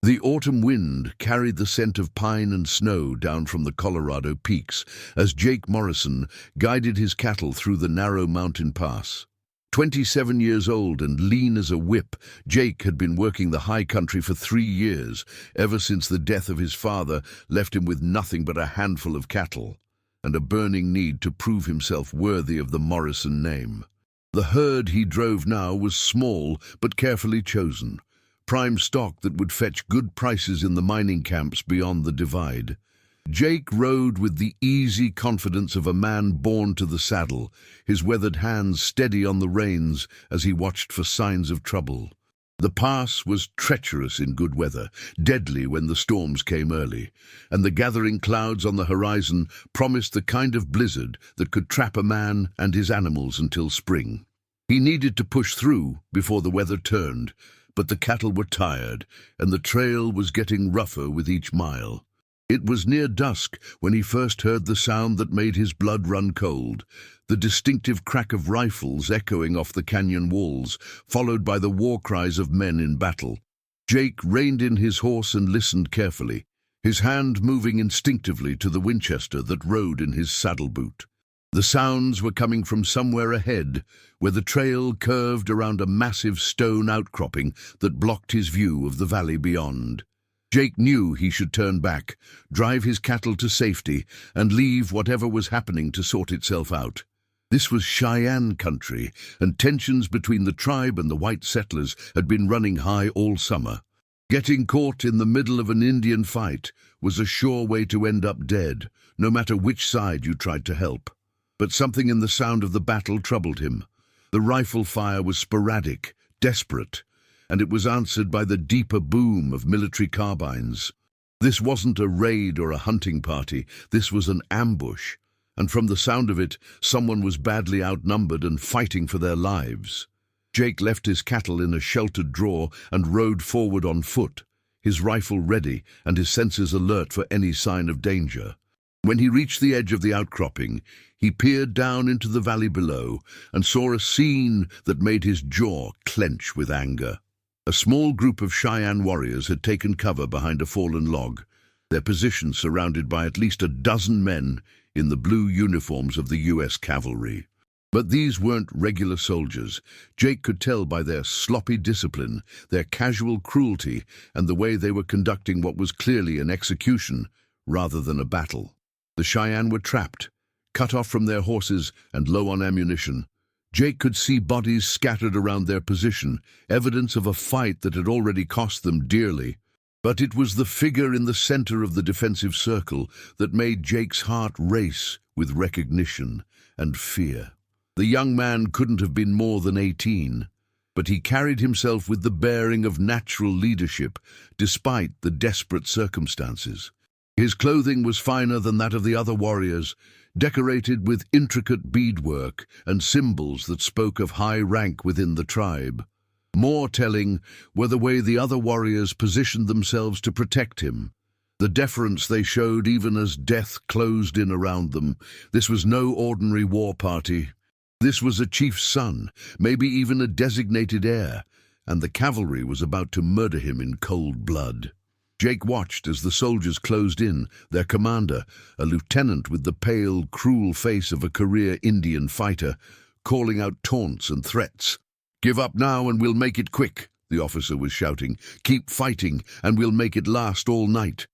The autumn wind carried the scent of pine and snow down from the Colorado peaks as Jake Morrison guided his cattle through the narrow mountain pass. 27 years old and lean as a whip, Jake had been working the high country for 3 years, ever since the death of his father left him with nothing but a handful of cattle, and a burning need to prove himself worthy of the Morrison name. The herd he drove now was small but carefully chosen, prime stock that would fetch good prices in the mining camps beyond the divide. Jake rode with the easy confidence of a man born to the saddle, his weathered hands steady on the reins as he watched for signs of trouble. The pass was treacherous in good weather, deadly when the storms came early, and the gathering clouds on the horizon promised the kind of blizzard that could trap a man and his animals until spring. He needed to push through before the weather turned, but the cattle were tired, and the trail was getting rougher with each mile. It was near dusk when he first heard the sound that made his blood run cold, the distinctive crack of rifles echoing off the canyon walls, followed by the war cries of men in battle. Jake reined in his horse and listened carefully, his hand moving instinctively to the Winchester that rode in his saddle boot. The sounds were coming from somewhere ahead, where the trail curved around a massive stone outcropping that blocked his view of the valley beyond. Jake knew he should turn back, drive his cattle to safety, and leave whatever was happening to sort itself out. This was Cheyenne country, and tensions between the tribe and the white settlers had been running high all summer. Getting caught in the middle of an Indian fight was a sure way to end up dead, no matter which side you tried to help. But something in the sound of the battle troubled him. The rifle fire was sporadic, desperate, and it was answered by the deeper boom of military carbines. This wasn't a raid or a hunting party, this was an ambush, and from the sound of it, someone was badly outnumbered and fighting for their lives. Jake left his cattle in a sheltered draw and rode forward on foot, his rifle ready and his senses alert for any sign of danger. When he reached the edge of the outcropping, he peered down into the valley below and saw a scene that made his jaw clench with anger. A small group of Cheyenne warriors had taken cover behind a fallen log, their position surrounded by at least a dozen men in the blue uniforms of the U.S. cavalry. But these weren't regular soldiers. Jake could tell by their sloppy discipline, their casual cruelty, and the way they were conducting what was clearly an execution rather than a battle. The Cheyenne were trapped, cut off from their horses and low on ammunition. Jake could see bodies scattered around their position, evidence of a fight that had already cost them dearly. But it was the figure in the center of the defensive circle that made Jake's heart race with recognition and fear. The young man couldn't have been more than 18, but he carried himself with the bearing of natural leadership, despite the desperate circumstances. His clothing was finer than that of the other warriors, decorated with intricate beadwork and symbols that spoke of high rank within the tribe. More telling were the way the other warriors positioned themselves to protect him, the deference they showed even as death closed in around them. This was no ordinary war party. This was a chief's son, maybe even a designated heir, and the cavalry was about to murder him in cold blood. Jake watched as the soldiers closed in, their commander, a lieutenant with the pale, cruel face of a career Indian fighter, calling out taunts and threats. "Give up now and we'll make it quick," the officer was shouting. "Keep fighting and we'll make it last all night."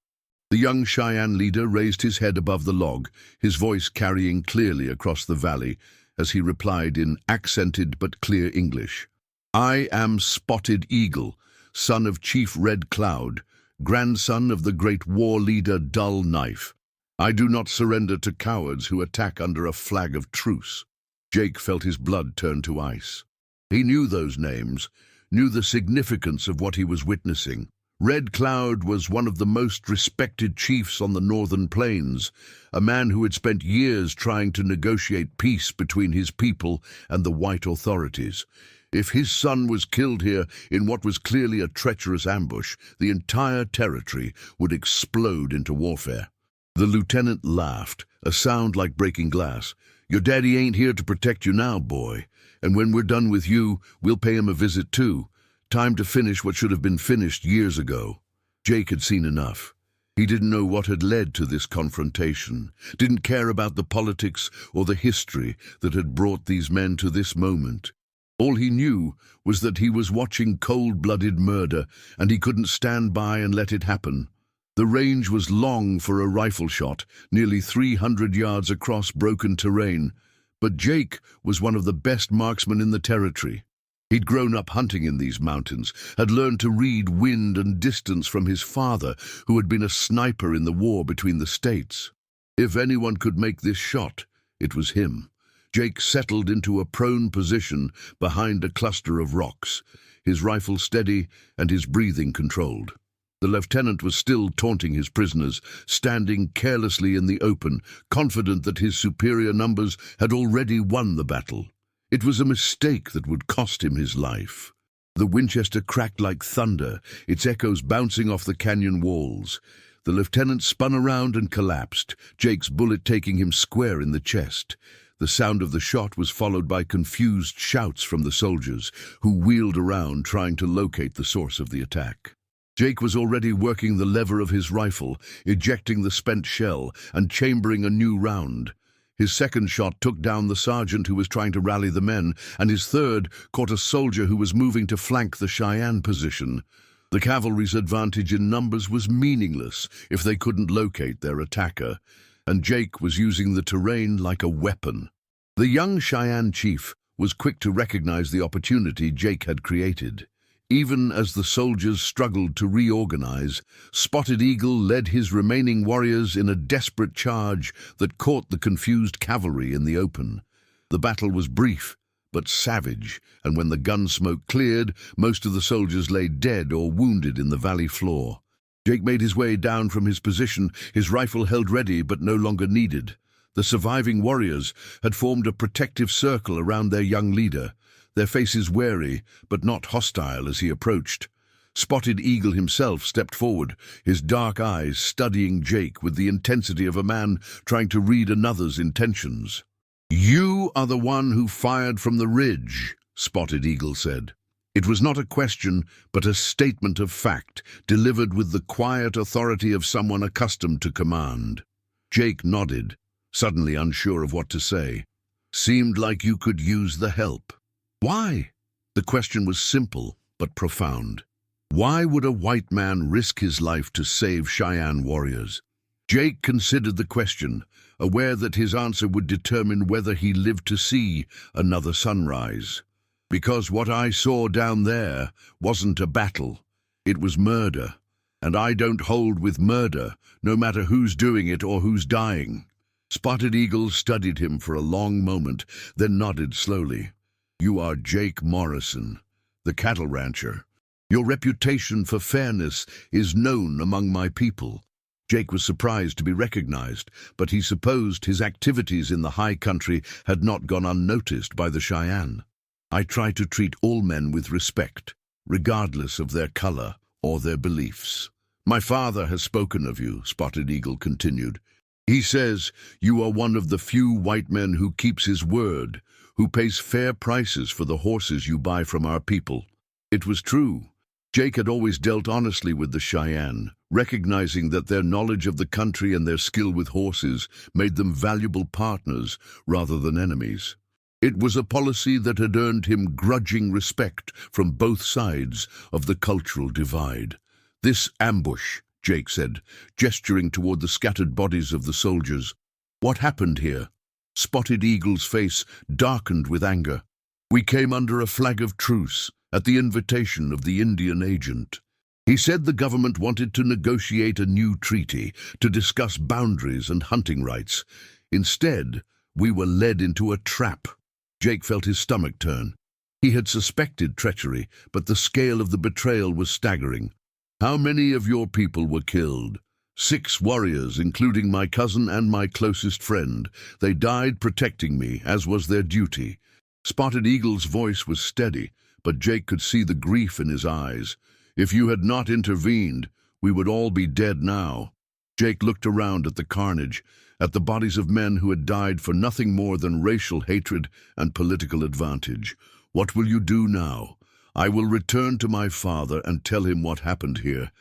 The young Cheyenne leader raised his head above the log, his voice carrying clearly across the valley, as he replied in accented but clear English. "I am Spotted Eagle, son of Chief Red Cloud, grandson of the great war leader Dull Knife. I do not surrender to cowards who attack under a flag of truce." Jake felt his blood turn to ice. He knew those names, knew the significance of what he was witnessing. Red Cloud was one of the most respected chiefs on the northern plains, a man who had spent years trying to negotiate peace between his people and the white authorities. If his son was killed here in what was clearly a treacherous ambush, the entire territory would explode into warfare. The lieutenant laughed, a sound like breaking glass. "Your daddy ain't here to protect you now, boy. And when we're done with you, we'll pay him a visit too. Time to finish what should have been finished years ago." Jake had seen enough. He didn't know what had led to this confrontation, didn't care about the politics or the history that had brought these men to this moment. All he knew was that he was watching cold-blooded murder, and he couldn't stand by and let it happen. The range was long for a rifle shot, nearly 300 yards across broken terrain, but Jake was one of the best marksmen in the territory. He'd grown up hunting in these mountains, had learned to read wind and distance from his father, who had been a sniper in the war between the states. If anyone could make this shot, it was him. Jake settled into a prone position behind a cluster of rocks, his rifle steady and his breathing controlled. The lieutenant was still taunting his prisoners, standing carelessly in the open, confident that his superior numbers had already won the battle. It was a mistake that would cost him his life. The Winchester cracked like thunder, its echoes bouncing off the canyon walls. The lieutenant spun around and collapsed, Jake's bullet taking him square in the chest. The sound of the shot was followed by confused shouts from the soldiers, who wheeled around trying to locate the source of the attack. Jake was already working the lever of his rifle, ejecting the spent shell and chambering a new round. His second shot took down the sergeant who was trying to rally the men, and his third caught a soldier who was moving to flank the Cheyenne position. The cavalry's advantage in numbers was meaningless if they couldn't locate their attacker, and Jake was using the terrain like a weapon. The young Cheyenne chief was quick to recognize the opportunity Jake had created. Even as the soldiers struggled to reorganize, Spotted Eagle led his remaining warriors in a desperate charge that caught the confused cavalry in the open. The battle was brief, but savage, and when the gun smoke cleared, most of the soldiers lay dead or wounded in the valley floor. Jake made his way down from his position, his rifle held ready but no longer needed. The surviving warriors had formed a protective circle around their young leader, their faces wary but not hostile as he approached. Spotted Eagle himself stepped forward, his dark eyes studying Jake with the intensity of a man trying to read another's intentions. "You are the one who fired from the ridge," Spotted Eagle said. It was not a question, but a statement of fact, delivered with the quiet authority of someone accustomed to command. Jake nodded, suddenly unsure of what to say. "Seemed like you could use the help." "Why?" The question was simple, but profound. Why would a white man risk his life to save Cheyenne warriors? Jake considered the question, aware that his answer would determine whether he lived to see another sunrise. "Because what I saw down there wasn't a battle. It was murder, and I don't hold with murder, no matter who's doing it or who's dying." Spotted Eagle studied him for a long moment, then nodded slowly. "You are Jake Morrison, the cattle rancher. Your reputation for fairness is known among my people." Jake was surprised to be recognized, but he supposed his activities in the high country had not gone unnoticed by the Cheyenne. "I try to treat all men with respect, regardless of their color or their beliefs. My father has spoken of you," Spotted Eagle continued. "He says you are one of the few white men who keeps his word, who pays fair prices for the horses you buy from our people." It was true. Jake had always dealt honestly with the Cheyenne, recognizing that their knowledge of the country and their skill with horses made them valuable partners rather than enemies. It was a policy that had earned him grudging respect from both sides of the cultural divide. "This ambush," Jake said, gesturing toward the scattered bodies of the soldiers. "What happened here?" Spotted Eagle's face darkened with anger. "We came under a flag of truce, at the invitation of the Indian agent. He said the government wanted to negotiate a new treaty, to discuss boundaries and hunting rights. Instead, we were led into a trap." Jake felt his stomach turn. He had suspected treachery, but the scale of the betrayal was staggering. "How many of your people were killed?" 6 warriors, including my cousin and my closest friend. They died protecting me, as was their duty." Spotted Eagle's voice was steady, but Jake could see the grief in his eyes. "If you had not intervened, we would all be dead now." Jake looked around at the carnage, at the bodies of men who had died for nothing more than racial hatred and political advantage. "What will you do now?" "I will return to my father and tell him what happened here,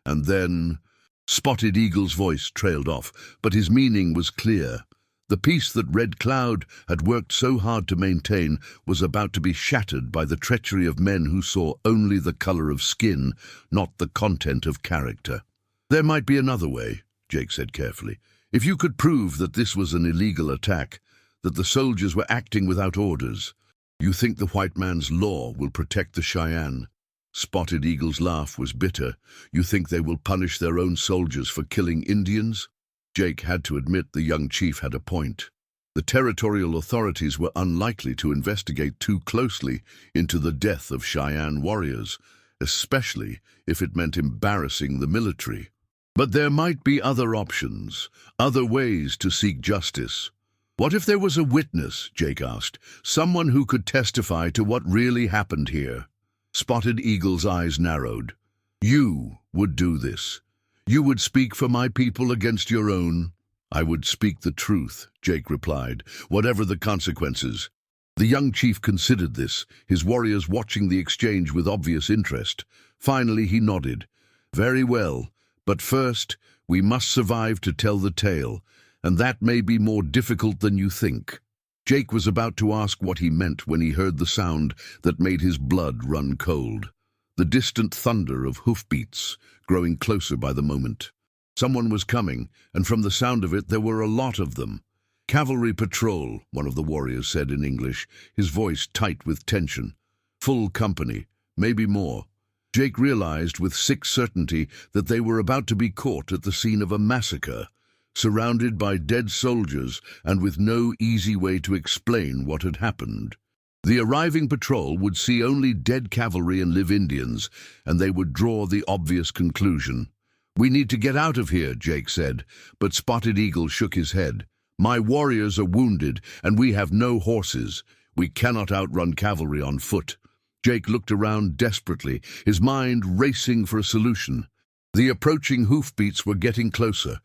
And then Spotted Eagle's voice trailed off, but his meaning was clear. The peace that Red Cloud had worked so hard to maintain was about to be shattered by the treachery of men who saw only the color of skin, not the content of character. "There might be another way," Jake said carefully. "If you could prove that this was an illegal attack, that the soldiers were acting without orders. You think the white man's law will protect the Cheyenne?" Spotted Eagle's laugh was bitter. "You think they will punish their own soldiers for killing Indians?" Jake had to admit the young chief had a point. The territorial authorities were unlikely to investigate too closely into the death of Cheyenne warriors, especially if it meant embarrassing the military. But there might be other options, other ways to seek justice. "What if there was a witness?" Jake asked. "Someone who could testify to what really happened here?" Spotted Eagle's eyes narrowed. "You would do this. You would speak for my people against your own." "I would speak the truth," Jake replied, "whatever the consequences." The young chief considered this, his warriors watching the exchange with obvious interest. Finally he nodded. "Very well, but first we must survive to tell the tale, and that may be more difficult than you think." Jake was about to ask what he meant when he heard the sound that made his blood run cold. The distant thunder of hoofbeats, growing closer by the moment. Someone was coming, and from the sound of it there were a lot of them. "Cavalry patrol," one of the warriors said in English, his voice tight with tension. "Full company, maybe more." Jake realized with sick certainty that they were about to be caught at the scene of a massacre, surrounded by dead soldiers and with no easy way to explain what had happened. The arriving patrol would see only dead cavalry and live Indians, and they would draw the obvious conclusion. "We need to get out of here," Jake said, but Spotted Eagle shook his head. "My warriors are wounded, and we have no horses. We cannot outrun cavalry on foot." Jake looked around desperately, his mind racing for a solution. The approaching hoofbeats were getting closer,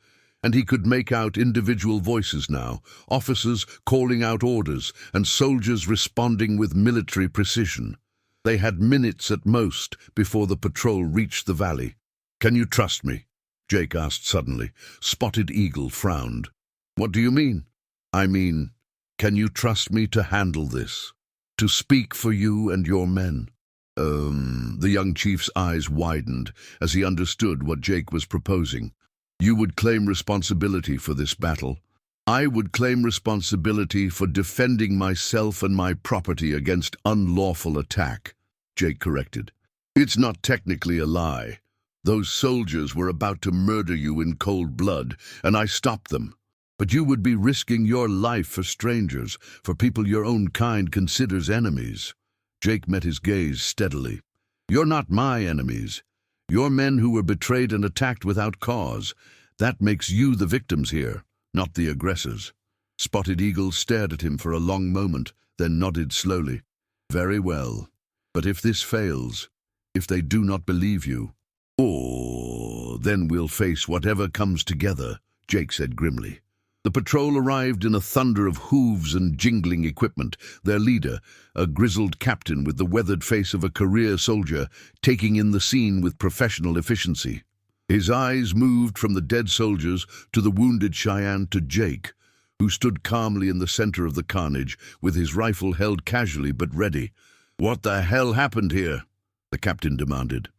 and he could make out individual voices now, officers calling out orders and soldiers responding with military precision. They had minutes at most before the patrol reached the valley. "Can you trust me?" Jake asked suddenly. Spotted Eagle frowned. "What do you mean?" "I mean, can you trust me to handle this? To speak for you and your men?" The young chief's eyes widened as he understood what Jake was proposing. "You would claim responsibility for this battle." "I would claim responsibility for defending myself and my property against unlawful attack," Jake corrected. "It's not technically a lie. Those soldiers were about to murder you in cold blood, and I stopped them. But you would be risking your life for strangers, for people your own kind considers enemies." Jake met his gaze steadily. "You're not my enemies. You're men who were betrayed and attacked without cause. That makes you the victims here, not the aggressors." Spotted Eagle stared at him for a long moment, then nodded slowly. "Very well. But if this fails, if they do not believe you, then we'll face whatever comes together," Jake said grimly. The patrol arrived in a thunder of hooves and jingling equipment, their leader, a grizzled captain with the weathered face of a career soldier, taking in the scene with professional efficiency. His eyes moved from the dead soldiers to the wounded Cheyenne to Jake, who stood calmly in the center of the carnage, with his rifle held casually but ready. "What the hell happened here?" the captain demanded.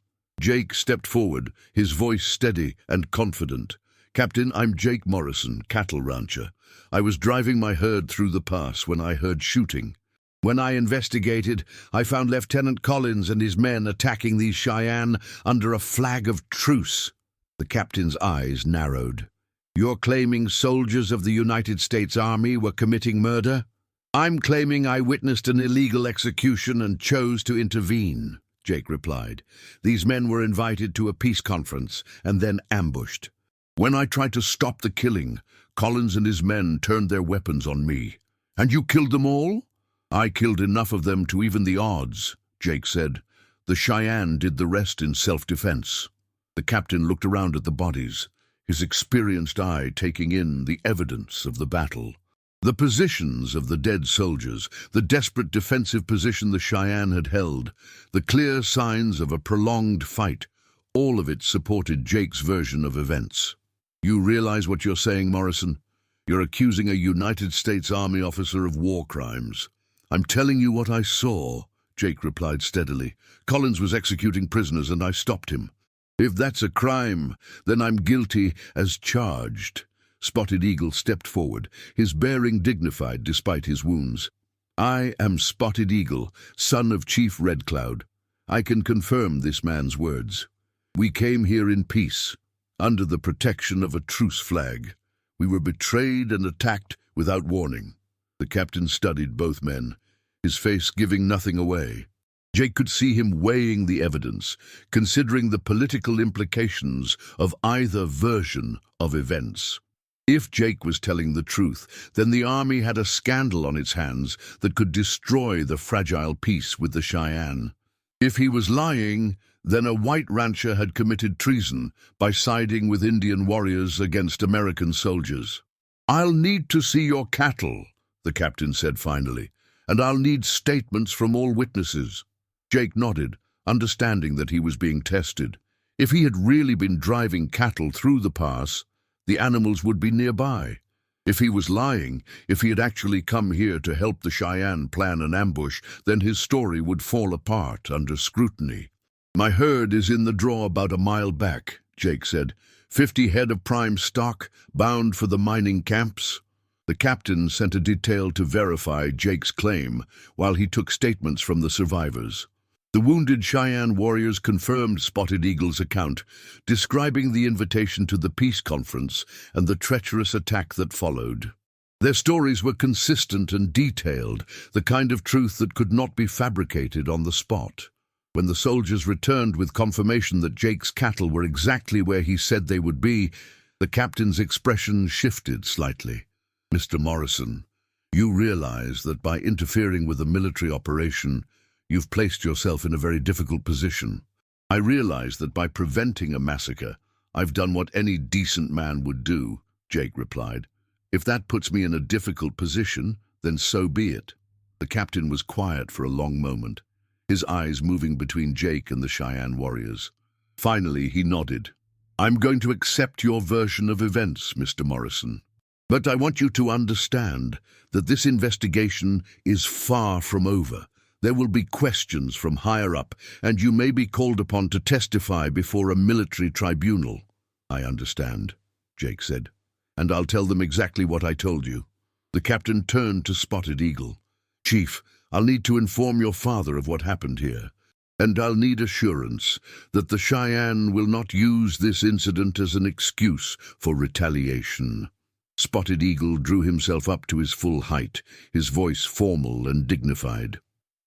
Jake stepped forward, his voice steady and confident. "Captain, I'm Jake Morrison, cattle rancher. I was driving my herd through the pass when I heard shooting. When I investigated, I found Lieutenant Collins and his men attacking these Cheyenne under a flag of truce." The captain's eyes narrowed. "You're claiming soldiers of the United States Army were committing murder?" "I'm claiming I witnessed an illegal execution and chose to intervene," Jake replied. "These men were invited to a peace conference and then ambushed. When I tried to stop the killing, Collins and his men turned their weapons on me." "And you killed them all?" "I killed enough of them to even the odds," Jake said. "The Cheyenne did the rest in self-defense." The captain looked around at the bodies, his experienced eye taking in the evidence of the battle. The positions of the dead soldiers, the desperate defensive position the Cheyenne had held, the clear signs of a prolonged fight, All of it supported Jake's version of events. "You realize what you're saying, Morrison? You're accusing a United States Army officer of war crimes." "I'm telling you what I saw," Jake replied steadily. "Collins was executing prisoners and I stopped him. If that's a crime, then I'm guilty as charged." Spotted Eagle stepped forward, his bearing dignified despite his wounds. "I am Spotted Eagle, son of Chief Red Cloud. I can confirm this man's words. We came here in peace, under the protection of a truce flag. We were betrayed and attacked without warning." The captain studied both men, his face giving nothing away. Jake could see him weighing the evidence, considering the political implications of either version of events. If Jake was telling the truth, then the army had a scandal on its hands that could destroy the fragile peace with the Cheyenne. If he was lying, then a white rancher had committed treason by siding with Indian warriors against American soldiers. "I'll need to see your cattle," the captain said finally, "and I'll need statements from all witnesses." Jake nodded, understanding that he was being tested. If he had really been driving cattle through the pass, the animals would be nearby. If he was lying, if he had actually come here to help the Cheyenne plan an ambush, then his story would fall apart under scrutiny. "My herd is in the draw about a mile back," Jake said. 50 head of prime stock, bound for the mining camps." The captain sent a detail to verify Jake's claim, while he took statements from the survivors. The wounded Cheyenne warriors confirmed Spotted Eagle's account, describing the invitation to the peace conference and the treacherous attack that followed. Their stories were consistent and detailed, the kind of truth that could not be fabricated on the spot. When the soldiers returned with confirmation that Jake's cattle were exactly where he said they would be, the captain's expression shifted slightly. "Mr. Morrison, you realize that by interfering with a military operation, you've placed yourself in a very difficult position." "I realize that by preventing a massacre, I've done what any decent man would do," Jake replied. "If that puts me in a difficult position, then so be it." The captain was quiet for a long moment, his eyes moving between Jake and the Cheyenne warriors. Finally, he nodded. "I'm going to accept your version of events, Mr. Morrison. But I want you to understand that this investigation is far from over. There will be questions from higher up, and you may be called upon to testify before a military tribunal." "I understand," Jake said, "and I'll tell them exactly what I told you." The captain turned to Spotted Eagle. "Chief, I'll need to inform your father of what happened here, and I'll need assurance that the Cheyenne will not use this incident as an excuse for retaliation." Spotted Eagle drew himself up to his full height, his voice formal and dignified.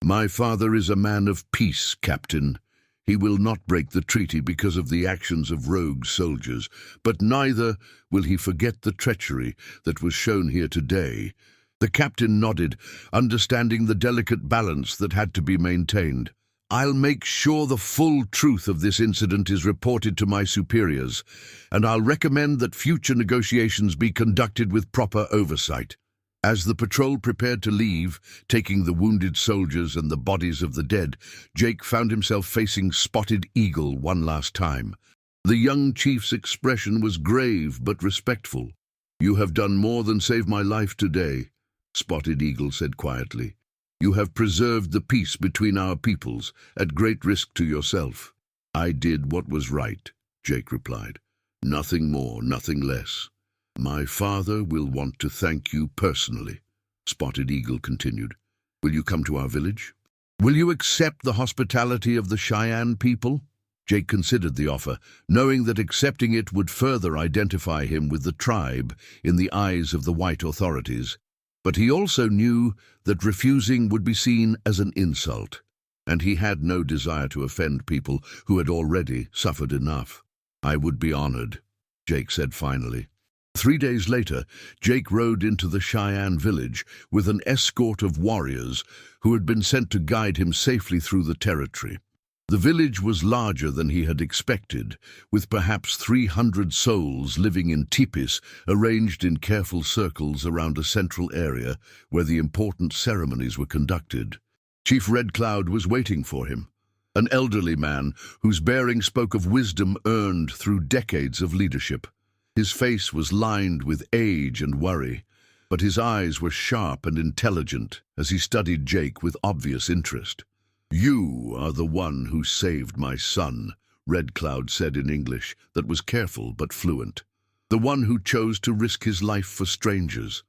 "My father is a man of peace, Captain. He will not break the treaty because of the actions of rogue soldiers, but neither will he forget the treachery that was shown here today." The captain nodded, understanding the delicate balance that had to be maintained. "I'll make sure the full truth of this incident is reported to my superiors, and I'll recommend that future negotiations be conducted with proper oversight." As the patrol prepared to leave, taking the wounded soldiers and the bodies of the dead, Jake found himself facing Spotted Eagle one last time. The young chief's expression was grave but respectful. "You have done more than save my life today," Spotted Eagle said quietly. "You have preserved the peace between our peoples, at great risk to yourself." "I did what was right," Jake replied. "Nothing more, nothing less." "My father will want to thank you personally," Spotted Eagle continued. "Will you come to our village? Will you accept the hospitality of the Cheyenne people?" Jake considered the offer, knowing that accepting it would further identify him with the tribe in the eyes of the white authorities. But he also knew that refusing would be seen as an insult, and he had no desire to offend people who had already suffered enough. "I would be honored," Jake said finally. 3 days later, Jake rode into the Cheyenne village with an escort of warriors who had been sent to guide him safely through the territory. The village was larger than he had expected, with perhaps 300 souls living in teepees arranged in careful circles around a central area where the important ceremonies were conducted. Chief Red Cloud was waiting for him, an elderly man whose bearing spoke of wisdom earned through decades of leadership. His face was lined with age and worry, but his eyes were sharp and intelligent as he studied Jake with obvious interest. "You are the one who saved my son," Red Cloud said in English that was careful but fluent. "The one who chose to risk his life for strangers."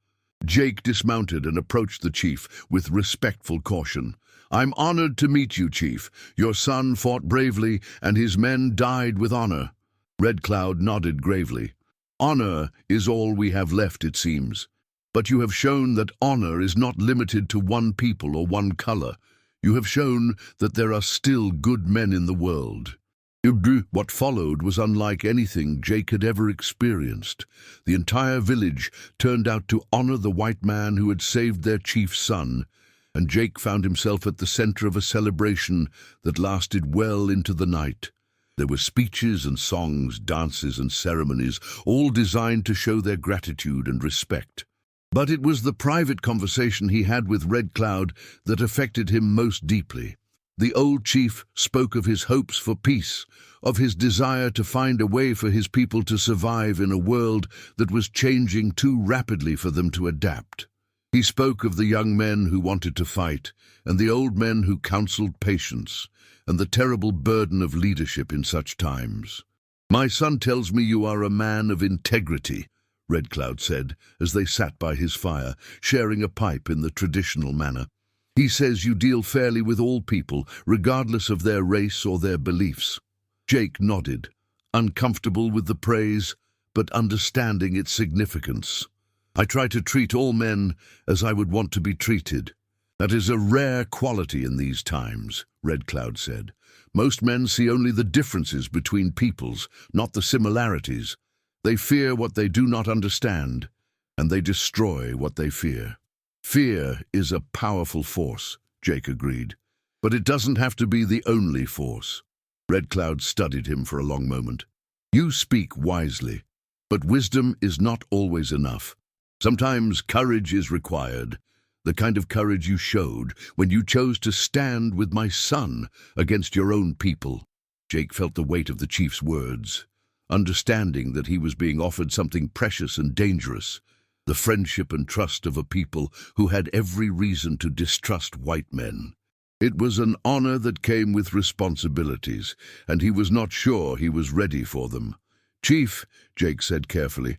Jake dismounted and approached the chief with respectful caution. "I'm honored to meet you, Chief. Your son fought bravely, and his men died with honor." Red Cloud nodded gravely. "Honor is all we have left, it seems. But you have shown that honor is not limited to one people or one color. You have shown that there are still good men in the world." What followed was unlike anything Jake had ever experienced. The entire village turned out to honor the white man who had saved their chief's son, and Jake found himself at the center of a celebration that lasted well into the night. There were speeches and songs, dances and ceremonies, all designed to show their gratitude and respect. But it was the private conversation he had with Red Cloud that affected him most deeply. The old chief spoke of his hopes for peace, of his desire to find a way for his people to survive in a world that was changing too rapidly for them to adapt. He spoke of the young men who wanted to fight, and the old men who counseled patience, and the terrible burden of leadership in such times. "My son tells me you are a man of integrity," Red Cloud said, as they sat by his fire, sharing a pipe in the traditional manner. "He says you deal fairly with all people, regardless of their race or their beliefs." Jake nodded, uncomfortable with the praise, but understanding its significance. "I try to treat all men as I would want to be treated. That is a rare quality in these times," Red Cloud said. "Most men see only the differences between peoples, not the similarities. They fear what they do not understand, and they destroy what they fear." "Fear is a powerful force," Jake agreed, "but it doesn't have to be the only force." Red Cloud studied him for a long moment. "You speak wisely, but wisdom is not always enough. Sometimes courage is required, the kind of courage you showed when you chose to stand with my son against your own people." Jake felt the weight of the chief's words, understanding that he was being offered something precious and dangerous, the friendship and trust of a people who had every reason to distrust white men. It was an honor that came with responsibilities, and he was not sure he was ready for them. "Chief," Jake said carefully,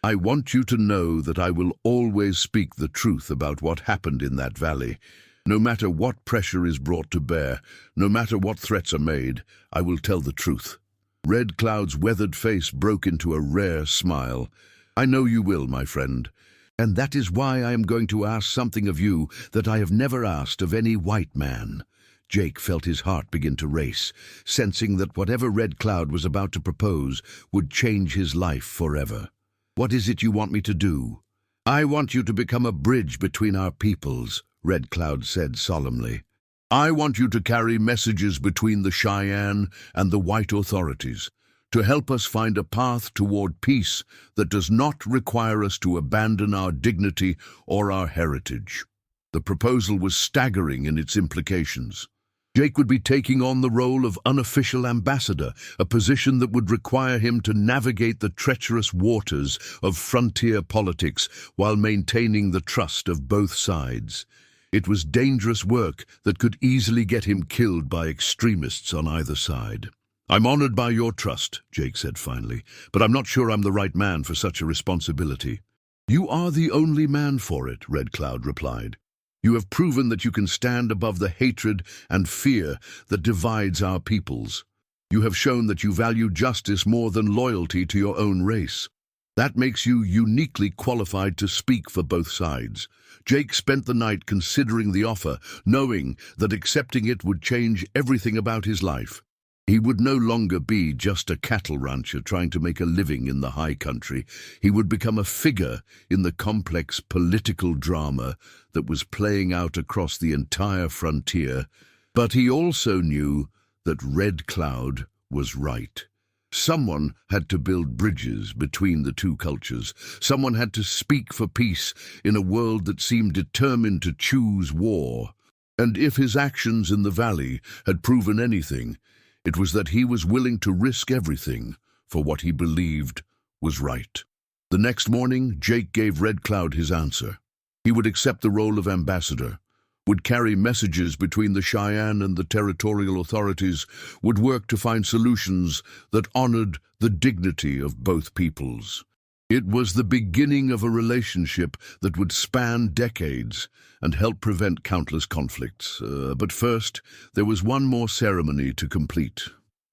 "I want you to know that I will always speak the truth about what happened in that valley. No matter what pressure is brought to bear, no matter what threats are made, I will tell the truth." Red Cloud's weathered face broke into a rare smile. "I know you will, my friend. And that is why I am going to ask something of you that I have never asked of any white man." Jake felt his heart begin to race, sensing that whatever Red Cloud was about to propose would change his life forever. "What is it you want me to do?" "I want you to become a bridge between our peoples," Red Cloud said solemnly. "I want you to carry messages between the Cheyenne and the white authorities, to help us find a path toward peace that does not require us to abandon our dignity or our heritage." The proposal was staggering in its implications. Jake would be taking on the role of unofficial ambassador, a position that would require him to navigate the treacherous waters of frontier politics while maintaining the trust of both sides. It was dangerous work that could easily get him killed by extremists on either side. "I'm honored by your trust," Jake said finally, "but I'm not sure I'm the right man for such a responsibility." "You are the only man for it," Red Cloud replied. "You have proven that you can stand above the hatred and fear that divides our peoples. You have shown that you value justice more than loyalty to your own race. That makes you uniquely qualified to speak for both sides." Jake spent the night considering the offer, knowing that accepting it would change everything about his life. He would no longer be just a cattle rancher trying to make a living in the high country. He would become a figure in the complex political drama that was playing out across the entire frontier. But he also knew that Red Cloud was right. Someone had to build bridges between the two cultures. Someone had to speak for peace in a world that seemed determined to choose war. And if his actions in the valley had proven anything, it was that he was willing to risk everything for what he believed was right. The next morning, Jake gave Red Cloud his answer. He would accept the role of ambassador, would carry messages between the Cheyenne and the territorial authorities, would work to find solutions that honored the dignity of both peoples. It was the beginning of a relationship that would span decades and help prevent countless conflicts. But first, there was one more ceremony to complete.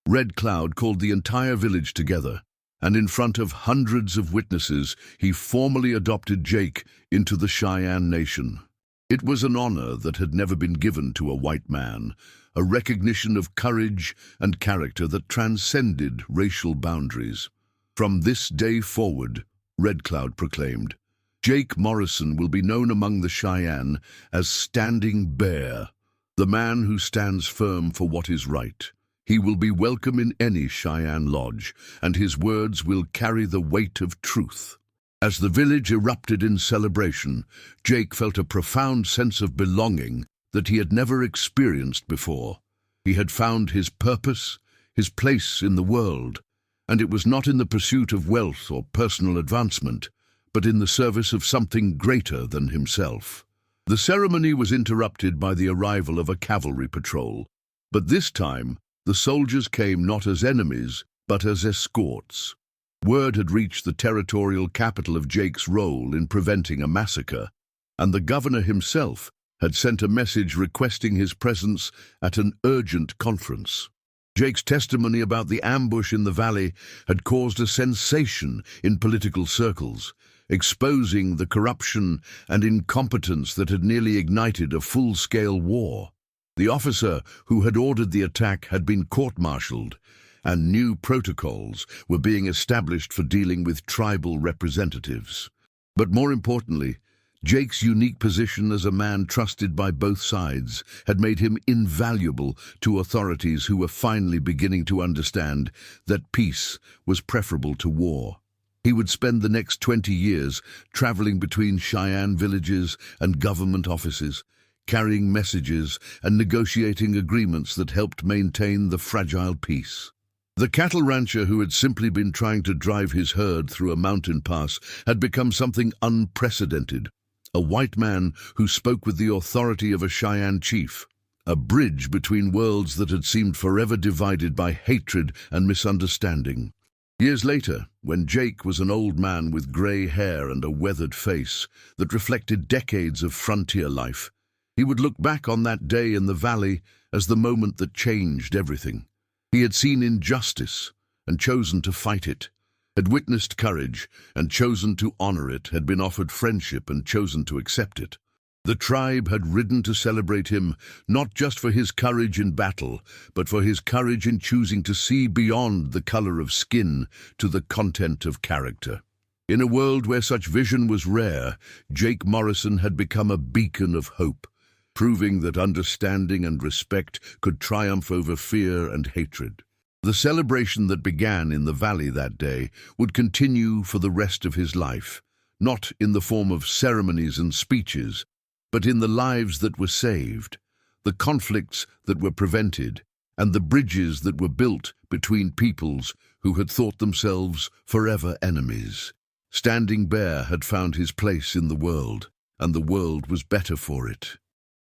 Red Cloud called the entire village together, and in front of hundreds of witnesses, he formally adopted Jake into the Cheyenne Nation. It was an honor that had never been given to a white man, a recognition of courage and character that transcended racial boundaries. From this day forward, Red Cloud proclaimed, Jake Morrison will be known among the Cheyenne as Standing Bear, the man who stands firm for what is right. He will be welcome in any Cheyenne lodge, and his words will carry the weight of truth. As the village erupted in celebration, Jake felt a profound sense of belonging that he had never experienced before. He had found his purpose, his place in the world, and it was not in the pursuit of wealth or personal advancement, but in the service of something greater than himself. The ceremony was interrupted by the arrival of a cavalry patrol, but this time the soldiers came not as enemies, but as escorts. Word had reached the territorial capital of Jake's role in preventing a massacre, and the governor himself had sent a message requesting his presence at an urgent conference. Jake's testimony about the ambush in the valley had caused a sensation in political circles, exposing the corruption and incompetence that had nearly ignited a full-scale war. The officer who had ordered the attack had been court-martialed, and new protocols were being established for dealing with tribal representatives. But more importantly, Jake's unique position as a man trusted by both sides had made him invaluable to authorities who were finally beginning to understand that peace was preferable to war. He would spend the next 20 years traveling between Cheyenne villages and government offices, carrying messages and negotiating agreements that helped maintain the fragile peace. The cattle rancher who had simply been trying to drive his herd through a mountain pass had become something unprecedented. A white man who spoke with the authority of a Cheyenne chief, a bridge between worlds that had seemed forever divided by hatred and misunderstanding. Years later, when Jake was an old man with gray hair and a weathered face that reflected decades of frontier life, he would look back on that day in the valley as the moment that changed everything. He had seen injustice and chosen to fight it, had witnessed courage and chosen to honor it, had been offered friendship and chosen to accept it. The tribe had ridden to celebrate him, not just for his courage in battle, but for his courage in choosing to see beyond the color of skin to the content of character. In a world where such vision was rare, Jake Morrison had become a beacon of hope, proving that understanding and respect could triumph over fear and hatred. The celebration that began in the valley that day would continue for the rest of his life, not in the form of ceremonies and speeches, but in the lives that were saved, the conflicts that were prevented, and the bridges that were built between peoples who had thought themselves forever enemies. Standing Bear had found his place in the world, and the world was better for it.